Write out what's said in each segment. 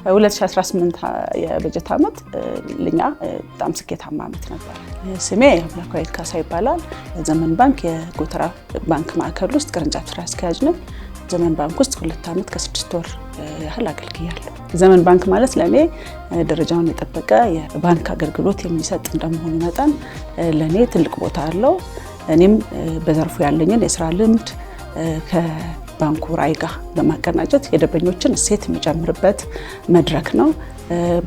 2018 የበጀት ዓመት ለኛ በጣም ስኬታማ ዓመት ነበር። ስሜ አምላካዊት ካሳ ይባላል። ዘመን ባንክ የጎተራ ባንክ ማዕከል ውስጥ ቅርንጫፍ ስራ አስኪያጅ ነኝ። ዘመን ባንክ ውስጥ 2 ዓመት ከ6 ወር ያህል አገልግያለሁ። ዘመን ባንክ ማለት ለኔ ደረጃውን የጠበቀ የባንክ አገልግሎት የሚሰጥ እንደመሆኑ መጠን ለኔ ትልቅ ቦታ አለው። እኔም በዘርፉ ያለኝን የስራ ልምድ ከባንኩ ራዕይ ጋር በማቀናጀት የደንበኞችን እሴት የሚጨምርበት መድረክ ነው።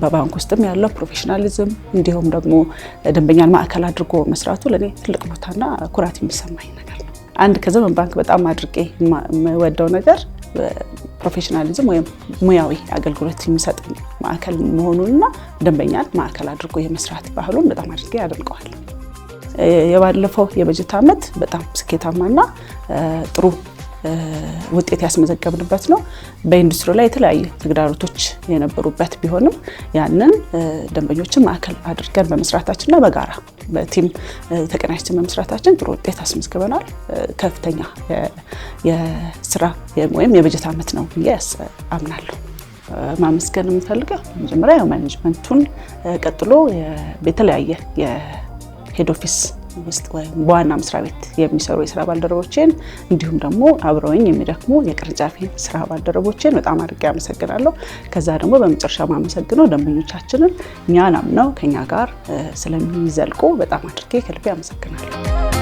በባንክ ውስጥም ያለው ፕሮፌሽናሊዝም እንዲሁም ደግሞ ደንበኛን ማዕከል አድርጎ መስራቱ ለኔ ትልቅ ቦታና ኩራት የሚሰማኝ ነገር ነው። አንድ ከዘመን ባንክ በጣም አድርጌ የምወደው ነገር ፕሮፌሽናሊዝም ወይም ሙያዊ አገልግሎት የሚሰጥ ማዕከል መሆኑንና ደንበኛን ማዕከል አድርጎ የመስራት ባህሉን በጣም አድርጌ አደንቀዋለሁ። የባለፈው የበጀት ዓመት በጣም ስኬታማና ጥሩ ውጤት ያስመዘገብንበት ነው። በኢንዱስትሪው ላይ የተለያዩ ተግዳሮቶች የነበሩበት ቢሆንም ያንን ደንበኞችን ማዕከል አድርገን በመስራታችንና በጋራ በቲም ተቀናጅተን በመስራታችን ጥሩ ውጤት አስመዝግበናል። ከፍተኛ የስራ ወይም የበጀት ዓመት ነው ብዬ አምናለሁ። ማመስገን የምፈልገው መጀመሪያ ማኔጅመንቱን፣ ቀጥሎ የተለያየ የሄድ ኦፊስ ውስጥ ወይም በዋና መስሪያ ቤት የሚሰሩ የስራ ባልደረቦቼን እንዲሁም ደግሞ አብረውኝ የሚደክሙ የቅርንጫፍ ስራ ባልደረቦቼን በጣም አድርጌ አመሰግናለሁ። ከዛ ደግሞ በመጨረሻ ማመሰግነው ደንበኞቻችንን እኛን አምነው ከኛ ጋር ስለሚዘልቁ በጣም አድርጌ ከልቤ አመሰግናለሁ።